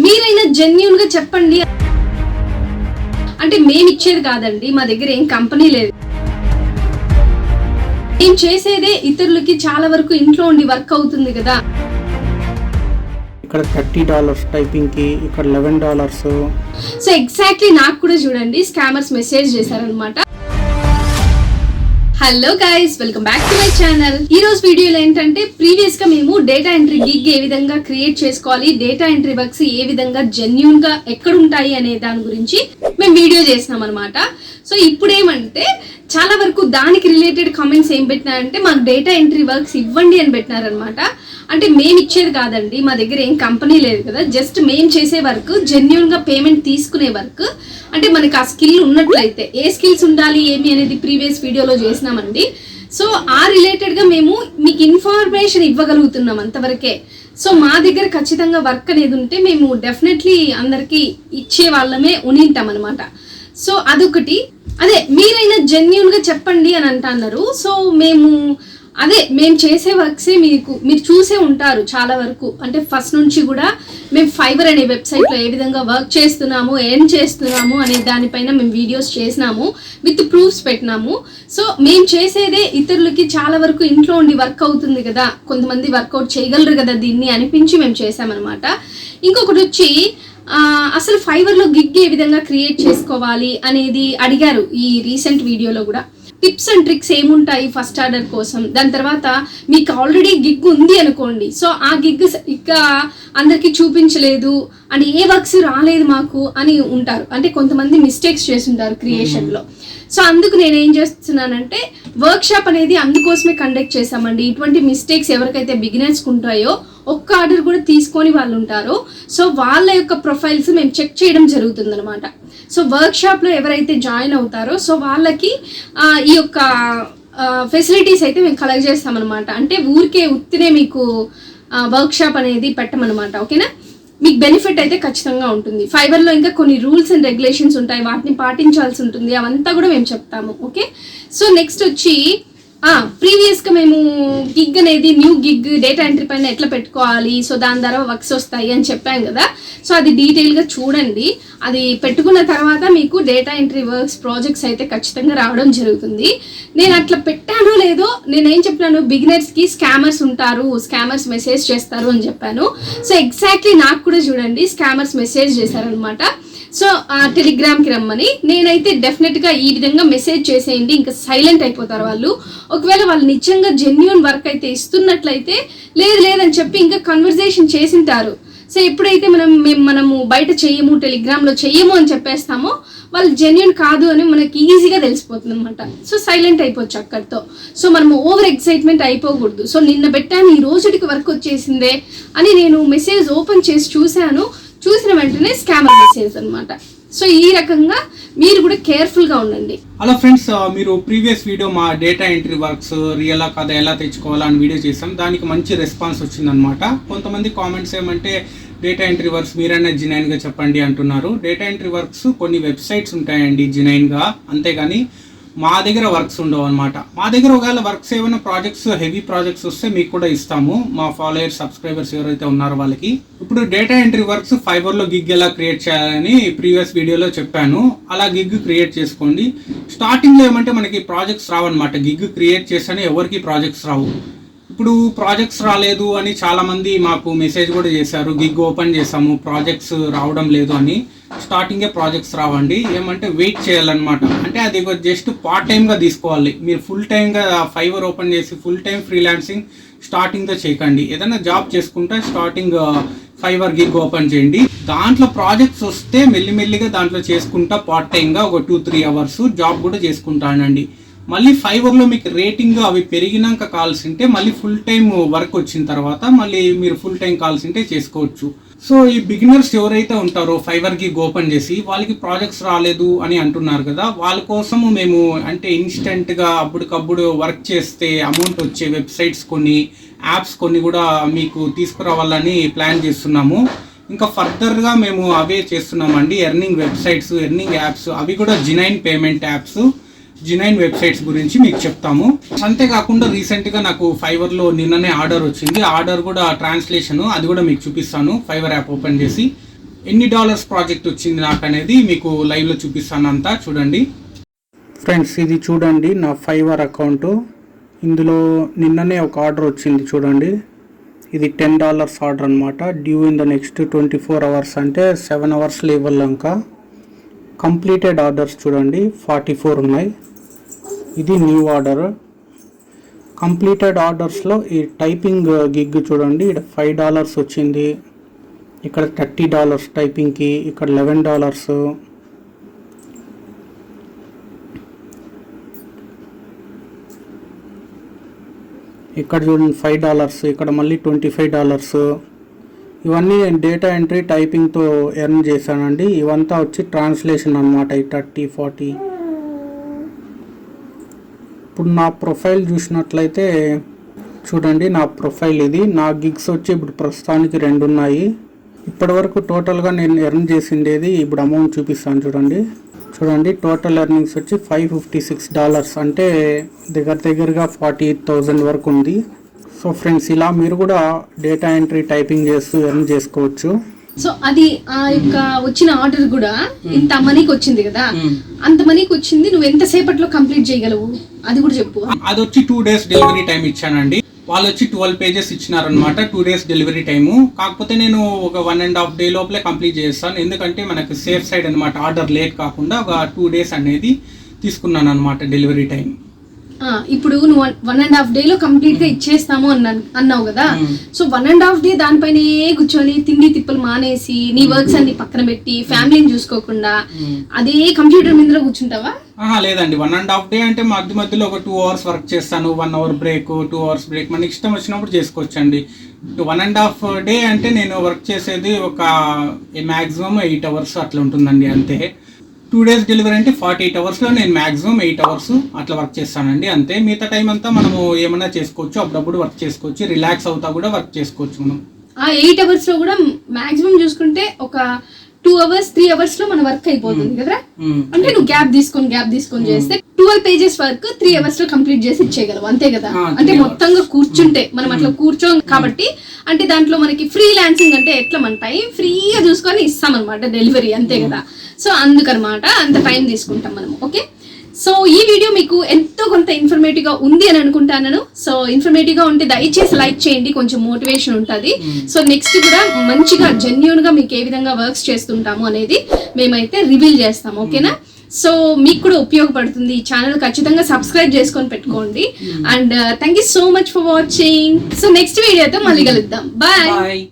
మీరైనా జెన్యూన్ గా చెప్పండి. అంటే మేము ఇచ్చేది కాదండి, మా దగ్గర ఏం కంపెనీ లేదు. మేము చేసేదే ఇతరులకి చాలా వరకు ఇంట్లో ఉండి వర్క్ అవుతుంది కదా. ఇక్కడ $30 టైపింగ్ కి, ఇక్కడ $11. సో ఎగ్జాక్ట్లీ నాకు కూడా చూడండి స్కామర్స్ మెసేజ్ చేశారనమాట. Hello guys, welcome back to my channel. ఈ రోజు వీడియోలో ఏంటంటే ప్రీవియస్ గా మేము డేటా ఎంట్రీ గిగ్ ఏ విధంగా క్రియేట్ చేసుకోవాలి, డేటా ఎంట్రీ వర్క్స్ ఏ విధంగా జెన్యూన్ గా ఎక్కడ ఉంటాయి అనే దాని గురించి మేము వీడియో చేసినాం అనమాట. సో ఇప్పుడు ఏమంటే చాలా వరకు దానికి రిలేటెడ్ కామెంట్స్ ఏం పెట్టినారంటే మాకు డేటా ఎంట్రీ వర్క్స్ ఇవ్వండి అని పెట్టినారనమాట. అంటే మేము ఇచ్చేది కాదండి, మా దగ్గర ఏం కంపెనీ లేదు కదా, జస్ట్ మేము చేసే వర్క్ జెన్యూన్ గా పేమెంట్ తీసుకునే వర్క్. అంటే మనకి ఆ స్కిల్ ఉన్నట్లయితే ఏ స్కిల్స్ ఉండాలి ఏమి అనేది ప్రీవియస్ వీడియోలో చేసినామండి. సో ఆ రిలేటెడ్ గా మేము మీకు ఇన్ఫర్మేషన్ ఇవ్వగలుగుతున్నాం అంతవరకే. సో మా దగ్గర ఖచ్చితంగా వర్క్ అనేది ఉంటే మేము డెఫినెట్లీ అందరికి ఇచ్చే వాళ్ళమే ఉనింటాం అనమాట. సో అదొకటి. అదే మీరైనా జెన్యూన్ గా చెప్పండి అని అంటున్నారు. సో మేము చేసే వర్క్సే మీరు చూసే ఉంటారు చాలా వరకు. అంటే ఫస్ట్ నుంచి కూడా మేము ఫైబర్ అనే వెబ్సైట్లో ఏ విధంగా వర్క్ చేస్తున్నాము, ఏం చేస్తున్నాము అనే దానిపైన మేము వీడియోస్ చేసినాము, విత్ ప్రూఫ్స్ పెట్టినాము. సో మేము చేసేదే ఇతరులకి చాలా వరకు ఇంట్లో ఉండి వర్క్ అవుతుంది కదా, కొంతమంది వర్కౌట్ చేయగలరు కదా దీన్ని అనిపించి మేము చేసామన్నమాట. ఇంకొకటి వచ్చి అసలు ఫైబర్లో గిగ్ ఏ విధంగా క్రియేట్ చేసుకోవాలి అనేది అడిగారు ఈ రీసెంట్ వీడియోలో కూడా. టిప్స్ అండ్ ట్రిక్స్ ఏముంటాయి ఫస్ట్ ఆర్డర్ కోసం, దాని తర్వాత మీకు ఆల్రెడీ గిగ్ ఉంది అనుకోండి, సో ఆ గిగ్ ఇక అందరికీ చూపించలేదు అని, ఏ వర్క్స్ రాలేదు మాకు అని ఉంటారు. అంటే కొంతమంది మిస్టేక్స్ చేస్తుంటారు క్రియేషన్లో. సో అందుకు నేను ఏం చేస్తున్నానంటే వర్క్ షాప్ అనేది అందుకోసమే కండక్ట్ చేశామండి. ఇటువంటి మిస్టేక్స్ ఎవరికైతే బిగినర్స్ ఉంటాయో ఒక్క ఆర్డర్ కూడా తీసుకొని వాళ్ళు ఉంటారో, సో వాళ్ళ యొక్క ప్రొఫైల్స్ మేము చెక్ చేయడం జరుగుతుంది అనమాట. సో వర్క్ షాప్లో ఎవరైతే జాయిన్ అవుతారో సో వాళ్ళకి ఈ యొక్క ఫెసిలిటీస్ అయితే మేము కలెక్ట్ చేస్తామన్నమాట. అంటే ఊరికే ఉత్తినే మీకు వర్క్ షాప్ అనేది పెట్టమన్నమాట. ఓకేనా, మీకు బెనిఫిట్ అయితే ఖచ్చితంగా ఉంటుంది. ఫైబర్లో ఇంకా కొన్ని రూల్స్ అండ్ రెగ్యులేషన్స్ ఉంటాయి, వాటిని పాటించాల్సి ఉంటుంది, అవంతా కూడా మేము చెప్తాము. ఓకే, సో నెక్స్ట్ వచ్చి ప్రీవియస్గా మేము గిగ్ అనేది న్యూ గిగ్ డేటా ఎంట్రీ పైన ఎట్లా పెట్టుకోవాలి, సో దాని ద్వారా వర్క్స్ వస్తాయి అని చెప్పాం కదా. సో అది డీటెయిల్గా చూడండి. అది పెట్టుకున్న తర్వాత మీకు డేటా ఎంట్రీ వర్క్స్ ప్రాజెక్ట్స్ అయితే ఖచ్చితంగా రావడం జరుగుతుంది. నేను అట్లా పెట్టానో లేదో, నేనేం చెప్పాను, బిగినర్స్కి స్కామర్స్ ఉంటారు, స్కామర్స్ మెసేజ్ చేస్తారు అని చెప్పాను. సో ఎగ్జాక్ట్లీ నాకు కూడా చూడండి స్కామర్స్ మెసేజ్ చేశారనమాట. సో టెలిగ్రామ్కి రమ్మని. నేనైతే డెఫినెట్గా ఈ విధంగా మెసేజ్ చేసేయండి, ఇంకా సైలెంట్ అయిపోతారు వాళ్ళు. ఒకవేళ వాళ్ళు నిజంగా జెన్యూన్ వర్క్ అయితే ఇస్తున్నట్లయితే లేదని చెప్పి ఇంకా కన్వర్జేషన్ చేసింటారు. సో ఎప్పుడైతే మనము బయట చెయ్యము, టెలిగ్రామ్లో చెయ్యము అని చెప్పేస్తామో వాళ్ళు జెన్యూన్ కాదు అని మనకి ఈజీగా తెలిసిపోతుంది అనమాట. సో సైలెంట్ అయిపోవచ్చు అక్కడితో. సో మనము ఓవర్ ఎక్సైట్మెంట్ అయిపోకూడదు. సో నిన్న పెట్టాను, ఈ రోజుకి వర్క్ వచ్చేసిందే అని నేను మెసేజ్ ఓపెన్ చేసి చూసిన వెంటనే స్కామర్ మెసేజ్ అనమాట. సో ఈ రకంగా మీరు కూడా కేర్ఫుల్గా ఉండండి. హలో ఫ్రెండ్స్, మీరు ప్రీవియస్ వీడియో మా డేటా ఎంట్రీ వర్క్స్ రియలా కదా ఎలా తెచ్చుకోవాలా అని వీడియో చేసాం. దానికి మంచి రెస్పాన్స్ వచ్చిందనమాట. కొంతమంది కామెంట్స్ ఏమంటే డేటా ఎంట్రీ వర్క్స్ మీరైనా జెన్యూన్గా చెప్పండి అంటున్నారు. డేటా ఎంట్రీ వర్క్స్ కొన్ని వెబ్సైట్స్ ఉంటాయండి జెన్యూన్గా, అంతేగాని మా దగ్గర వర్క్స్ ఉండవు అనమాట. మా దగ్గర ఒకవేళ వర్క్స్ ఏమైనా ప్రాజెక్ట్స్ హెవీ ప్రాజెక్ట్స్ వస్తే మీకు కూడా ఇస్తాము, మా ఫాలోయర్స్ సబ్స్క్రైబర్స్ ఎవరైతే ఉన్నారో వాళ్ళకి. ఇప్పుడు డేటా ఎంట్రీ వర్క్స్ ఫైబర్లో గిగ్ ఎలా క్రియేట్ చేయాలని ప్రీవియస్ వీడియోలో చెప్పాను. అలా గిగ్ క్రియేట్ చేసుకోండి. స్టార్టింగ్లో ఏమంటే మనకి ప్రాజెక్ట్స్ రావన్నమాట. గిగ్ క్రియేట్ చేస్తేనే ఎవరికి ప్రాజెక్ట్స్ రావు. ఇప్పుడు ప్రాజెక్ట్స్ రాలేదు అని చాలామంది మాకు మెసేజ్ కూడా చేశారు, గిగ్ ఓపెన్ చేసాము ప్రాజెక్ట్స్ రావడం లేదు అని. స్టార్టింగే ప్రాజెక్ట్స్ రావండి, ఏమంటే వెయిట్ చేయాలన్నమాట. అంటే అది జస్ట్ పార్ట్ టైమ్గా తీసుకోవాలి. మీరు ఫుల్ టైమ్గా ఫైబర్ ఓపెన్ చేసి ఫుల్ టైం ఫ్రీలాన్సింగ్ స్టార్టింగ్తో చేయకండి. ఏదైనా జాబ్ చేసుకుంటే స్టార్టింగ్ ఫైబర్ గిగ్ ఓపెన్ చేయండి. దాంట్లో ప్రాజెక్ట్స్ వస్తే మెల్లిమెల్లిగా దాంట్లో చేసుకుంటా పార్ట్ టైమ్గా ఒక 2-3 అవర్స్ జాబ్ కూడా చేసుకుంటానండి. మళ్ళీ ఫైబర్లో మీకు రేటింగ్ అవి పెరిగినాక కాల్స్ ఉంటే మళ్ళీ ఫుల్ టైం వర్క్ వచ్చిన తర్వాత మళ్ళీ మీరు ఫుల్ టైం కాల్స్ ఉంటే చేసుకోవచ్చు. సో ఈ బిగినర్స్ ఎవరైతే ఉంటారో ఫైబర్కి ఓపెన్ చేసి వాళ్ళకి ప్రాజెక్ట్స్ రాలేదు అని అంటున్నారు కదా, వాళ్ళ కోసము మేము అంటే ఇన్స్టెంట్గా అప్పటికప్పుడు వర్క్ చేస్తే అమౌంట్ వచ్చే వెబ్సైట్స్ కొన్ని, యాప్స్ కొన్ని కూడా మీకు తీసుకురావాలని ప్లాన్ చేస్తున్నాము. ఇంకా ఫర్దర్గా మేము అవే చేస్తున్నామండి. ఎర్నింగ్ వెబ్సైట్స్, ఎర్నింగ్ యాప్స్, అవి కూడా genuine payment apps, genuine websites గురించి మీకు చెప్తాము. అంతేకాకుండా రీసెంట్గా నాకు ఫైబర్లో నిన్ననే ఆర్డర్ వచ్చింది. ఆర్డర్ కూడా ట్రాన్స్లేషన్, అది కూడా మీకు చూపిస్తాను ఫైబర్ యాప్ ఓపెన్ చేసి. ఎన్ని డాలర్స్ ప్రాజెక్ట్ వచ్చింది నాకు అనేది మీకు లైవ్లో చూపిస్తాను అంతా చూడండి. ఫ్రెండ్స్ ఇది చూడండి నా ఫైవర్ అకౌంటు. ఇందులో నిన్ననే ఒక ఆర్డర్ వచ్చింది చూడండి. ఇది $10 ఆర్డర్ అనమాట. Due in the next 24 hours అంటే 7 hours ఇవ్వాలంక. కంప్లీటెడ్ ఆర్డర్స్ చూడండి 44 ఉన్నాయి. ఇది న్యూ ఆర్డర్. కంప్లీటెడ్ ఆర్డర్స్లో ఈ టైపింగ్ గిగ్ చూడండి, ఇక్కడ $5 వచ్చింది, ఇక్కడ $30 టైపింగ్కి, ఇక్కడ $11, ఇక్కడ చూడండి $5, ఇక్కడ మళ్ళీ $25. ఇవన్నీ నేను డేటా ఎంట్రీ టైపింగ్తో ఎర్న్ చేశానండి. ఇవంతా వచ్చి ట్రాన్స్లేషన్ అనమాట. ఈ 30, 40. ఇప్పుడు నా ప్రొఫైల్ చూసినట్లయితే చూడండి, నా ప్రొఫైల్ ఇది. నా గిగ్స్ వచ్చి ఇప్పుడు ప్రస్తుతానికి 2 ఉన్నాయి. ఇప్పటి వరకు టోటల్గా నేను ఎర్న్ చేసిండేది ఇప్పుడు అమౌంట్ చూపిస్తాను చూడండి. టోటల్ ఎర్నింగ్స్ వచ్చి $556 అంటే దగ్గరగా 48,000 వరకు ఉంది. సో ఫ్రెండ్స్ ఇలా మీరు కూడా డేటా ఎంట్రీ టైపింగ్ చేస్తూ ఎర్న్ చేసుకోవచ్చు. సో అది ఆ యొక్క వచ్చిన ఆర్డర్ కూడా ఇంత మనీకి వచ్చింది కదా, అంత మనీకి వచ్చింది. నువ్వు ఎంత సేపట్లో కంప్లీట్ చేయగలవు అది కూడా చెప్పు. అది వచ్చి 2 days డెలివరీ టైం ఇచ్చానండి. వాళ్ళు వచ్చి 12 pages ఇచ్చినారనమాట. 2 days delivery time. కాకపోతే నేను ఒక 1.5 day లోపలే కంప్లీట్ చేస్తాను. ఎందుకంటే మనకు సేఫ్ సైడ్ అనమాట. ఆర్డర్ లేట్ కాకుండా ఒక 2 days అనేది తీసుకున్నాను అనమాట డెలివరీ టైం. ఇప్పుడు నువ్వు 1.5 day కంప్లీట్ గా ఇచ్చేస్తాము అన్నావు కదా. సో 1.5 day దానిపైనే కూర్చొని తిండి తిప్పలు మానేసి నీ వర్క్స్ అన్ని పక్కన పెట్టి ఫ్యామిలీని చూసుకోకుండా అదే కంప్యూటర్ మీద కూర్చుంటావా? లేదండి. 1.5 day అంటే మధ్యలో ఒక 2 hours వర్క్ చేస్తాను. 1 hour బ్రేక్, 2 hours బ్రేక్, మనకి ఇష్టం వచ్చినప్పుడు చేసుకోవచ్చండి. 1.5 day అంటే నేను వర్క్ చేసేది ఒక మ్యాక్సిమం 8 hours అట్లా ఉంటుందండి అంతే. 2 days డెలివరీ అంటే 48 hours నేను మ్యాక్సిమం 8 hours అట్లా వర్క్ చేస్తానండి అంతే. మిగతా టైం అంతా మనము ఏమన్నా చేసుకోవచ్చు, అప్పుడప్పుడు వర్క్ చేసుకోవచ్చు, రిలాక్స్ అవుతా కూడా వర్క్ చేసుకోవచ్చు మనం. ఆ 8 hours లో కూడా మాక్సిమం చూసుకుంటే ఒక 2 hours, 3 hours లో మన వర్క్ అయిపోతుంది కదా. అంటే నువ్వు గ్యాప్ తీసుకొని చేస్తే 12 pages వర్క్ 3 hours లో కంప్లీట్ చేసి ఇచ్చేయగలవు అంతే కదా. అంటే మొత్తంగా కూర్చుంటే మనం అట్లా కూర్చోం కాబట్టి, అంటే దాంట్లో మనకి ఫ్రీలాన్సింగ్ అంటే ఎట్లా మన టైం ఫ్రీగా చూసుకొని ఇస్తాం అనమాట డెలివరీ అంతే కదా. సో అందుకనమాట అంత టైం తీసుకుంటాం మనం. ఓకే, సో ఈ వీడియో మీకు ఎంతో కొంత ఇన్ఫర్మేటివ్ గా ఉంది అని అనుకుంటాను. సో ఇన్ఫర్మేటివ్ గా ఉంటే దయచేసి లైక్ చేయండి, కొంచెం మోటివేషన్ ఉంటుంది. సో నెక్స్ట్ కూడా మంచిగా జెన్యూన్ గా మీకు ఏ విధంగా వర్క్స్ చేస్తుంటాము అనేది మేమైతే రివీల్ చేస్తాము. ఓకేనా? సో మీకు కూడా ఉపయోగపడుతుంది. ఈ ఛానల్ ఖచ్చితంగా సబ్స్క్రైబ్ చేసుకొని పెట్టుకోండి. And thank you so much for watching. So next వీడియోతో మళ్ళీ కలుద్దాం. బాయ్.